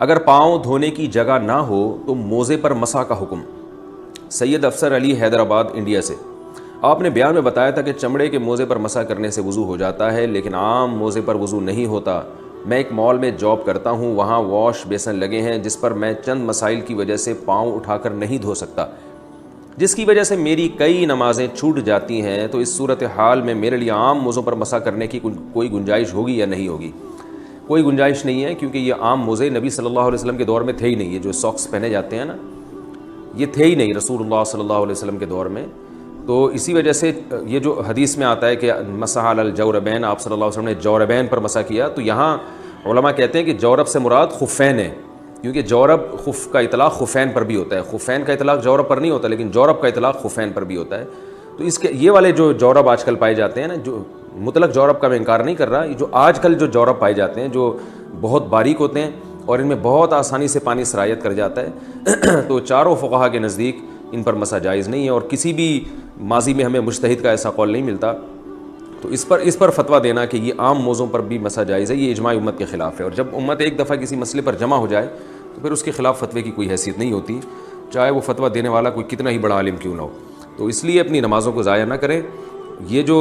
اگر پاؤں دھونے کی جگہ نہ ہو تو موزے پر مسح کا حکم۔ سید افسر علی حیدرآباد انڈیا سے، آپ نے بیان میں بتایا تھا کہ چمڑے کے موزے پر مسح کرنے سے وضو ہو جاتا ہے، لیکن عام موزے پر وضو نہیں ہوتا۔ میں ایک مال میں جاب کرتا ہوں، وہاں واش بیسن لگے ہیں جس پر میں چند مسائل کی وجہ سے پاؤں اٹھا کر نہیں دھو سکتا، جس کی وجہ سے میری کئی نمازیں چھوٹ جاتی ہیں۔ تو اس صورتحال میں میرے لیے عام موزوں پر مسح کرنے کی کوئی گنجائش ہوگی یا نہیں ہوگی؟ کوئی گنجائش نہیں ہے، کیونکہ یہ عام موزے نبی صلی اللہ علیہ وسلم کے دور میں تھے ہی نہیں۔ یہ جو ساکس پہنے جاتے ہیں نا، یہ تھے ہی نہیں رسول اللہ صلی اللہ علیہ وسلم کے دور میں۔ تو اسی وجہ سے یہ جو حدیث میں آتا ہے کہ مسح علی الجوربین، آپ صلی اللہ علیہ وسلم نے جوربین پر مسح کیا، تو یہاں علماء کہتے ہیں کہ جورب سے مراد خفین ہے، کیونکہ جورب خف کا اطلاق خفین پر بھی ہوتا ہے۔ خفین کا اطلاق جورب پر نہیں ہوتا، لیکن جورب کا اطلاق خفین پر بھی ہوتا ہے۔ تو اس کے یہ والے جو جورب آج کل پائے جاتے ہیں نا، جو مطلق جورب کا میں انکار نہیں کر رہا، یہ جو آج کل جو جورب پائے جاتے ہیں جو بہت باریک ہوتے ہیں اور ان میں بہت آسانی سے پانی سرایت کر جاتا ہے، تو چاروں فقہا کے نزدیک ان پر مسح جائز نہیں ہے، اور کسی بھی ماضی میں ہمیں مجتہد کا ایسا قول نہیں ملتا۔ تو اس پر فتویٰ دینا کہ یہ عام موضوع پر بھی مسح جائز ہے، یہ اجماع امت کے خلاف ہے۔ اور جب امت ایک دفعہ کسی مسئلے پر جمع ہو جائے تو پھر اس کے خلاف فتوے کی کوئی حیثیت نہیں ہوتی، چاہے وہ فتویٰ دینے والا کوئی کتنا ہی بڑا عالم کیوں نہ ہو۔ تو اس لیے اپنی نمازوں کو ضائع نہ کریں۔ یہ جو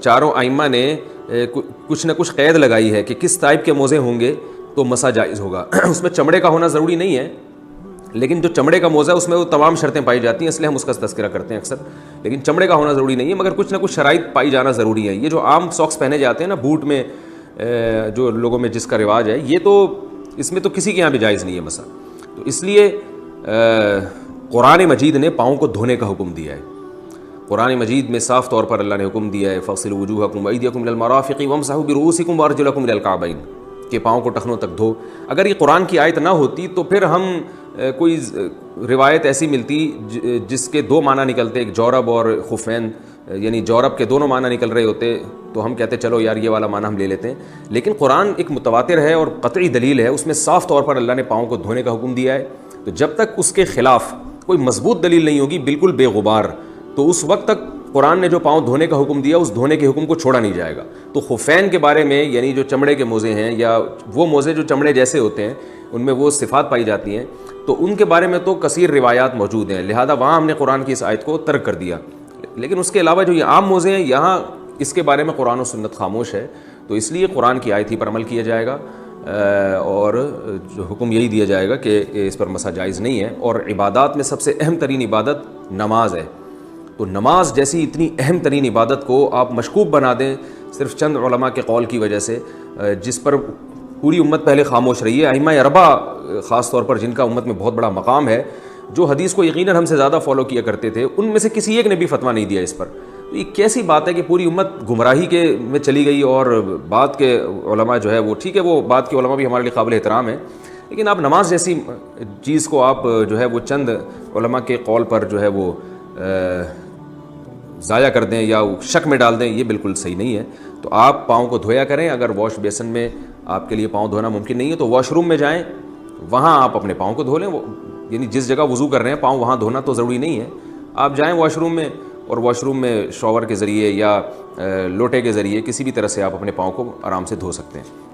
چاروں ائمہ نے کچھ نہ کچھ قید لگائی ہے کہ کس ٹائپ کے موزے ہوں گے تو مسح جائز ہوگا، اس میں چمڑے کا ہونا ضروری نہیں ہے، لیکن جو چمڑے کا موزہ ہے اس میں وہ تمام شرطیں پائی جاتی ہیں، اس لیے ہم اس کا تذکرہ کرتے ہیں اکثر، لیکن چمڑے کا ہونا ضروری نہیں ہے، مگر کچھ نہ کچھ شرائط پائی جانا ضروری ہے۔ یہ جو عام ساکس پہنے جاتے ہیں نا بوٹ میں، جو لوگوں میں جس کا رواج ہے، یہ تو اس میں تو کسی کے یہاں بھی جائز نہیں ہے مسح۔ تو اس لیے قرآن مجید نے پاؤں کو دھونے کا حکم دیا ہے۔ قرآن مجید میں صاف طور پر اللہ نے حکم دیا ہے فَاغْسِلُوا وُجُوهَكُمْ وَأَيْدِيَكُمْ إِلَى الْمَرَافِقِ وَامْسَحُوا بِرُؤُوسِكُمْ وَأَرْجُلَكُمْ إِلَى الْكَعْبَيْنِ، کہ پاؤں کو ٹخنوں تک دھو۔ اگر یہ قرآن کی آیت نہ ہوتی تو پھر ہم کوئی روایت ایسی ملتی جس کے دو معنی نکلتے، ایک جورب اور خفین، یعنی جورب کے دونوں معنی نکل رہے ہوتے، تو ہم کہتے چلو یار یہ والا معنی ہم لے لیتے ہیں، لیکن قرآن ایک متواتر ہے اور قطعی دلیل ہے، اس میں صاف طور پر اللہ نے پاؤں کو دھونے کا حکم دیا ہے۔ تو جب تک اس کے خلاف کوئی مضبوط دلیل نہیں ہوگی، بالکل بے غبار، تو اس وقت تک قرآن نے جو پاؤں دھونے کا حکم دیا اس دھونے کے حکم کو چھوڑا نہیں جائے گا۔ تو خفین کے بارے میں، یعنی جو چمڑے کے موزے ہیں یا وہ موزے جو چمڑے جیسے ہوتے ہیں ان میں وہ صفات پائی جاتی ہیں، تو ان کے بارے میں تو کثیر روایات موجود ہیں، لہذا وہاں ہم نے قرآن کی اس آیت کو ترک کر دیا۔ لیکن اس کے علاوہ جو یہ عام موزے ہیں، یہاں اس کے بارے میں قرآن و سنت خاموش ہے، تو اس لیے قرآن کی آیت ہی پر عمل کیا جائے گا، اور جو حکم یہی دیا جائے گا کہ اس پر مسح جائز نہیں ہے۔ اور عبادات میں سب سے اہم ترین عبادت نماز ہے، تو نماز جیسی اتنی اہم ترین عبادت کو آپ مشکوک بنا دیں صرف چند علماء کے قول کی وجہ سے، جس پر پوری امت پہلے خاموش رہی ہے۔ ائمہ اربعہ خاص طور پر جن کا امت میں بہت بڑا مقام ہے، جو حدیث کو یقیناً ہم سے زیادہ فالو کیا کرتے تھے، ان میں سے کسی ایک نے بھی فتویٰ نہیں دیا اس پر۔ تو یہ کیسی بات ہے کہ پوری امت گمراہی کے میں چلی گئی، اور بعد کے علماء جو ہے وہ ٹھیک ہے، وہ بعد کے علماء بھی ہمارے لیے قابل احترام ہیں، لیکن آپ نماز جیسی چیز کو آپ جو ہے وہ چند علماء کے قول پر جو ہے وہ ضائع کر دیں یا شک میں ڈال دیں، یہ بالکل صحیح نہیں ہے۔ تو آپ پاؤں کو دھویا کریں، اگر واش بیسن میں آپ کے لیے پاؤں دھونا ممکن نہیں ہے تو واش روم میں جائیں، وہاں آپ اپنے پاؤں کو دھو لیں، یعنی جس جگہ وضو کر رہے ہیں پاؤں وہاں دھونا تو ضروری نہیں ہے، آپ جائیں واش روم میں، اور واش روم میں شاور کے ذریعے یا لوٹے کے ذریعے کسی بھی طرح سے آپ اپنے پاؤں کو آرام سے دھو سکتے ہیں۔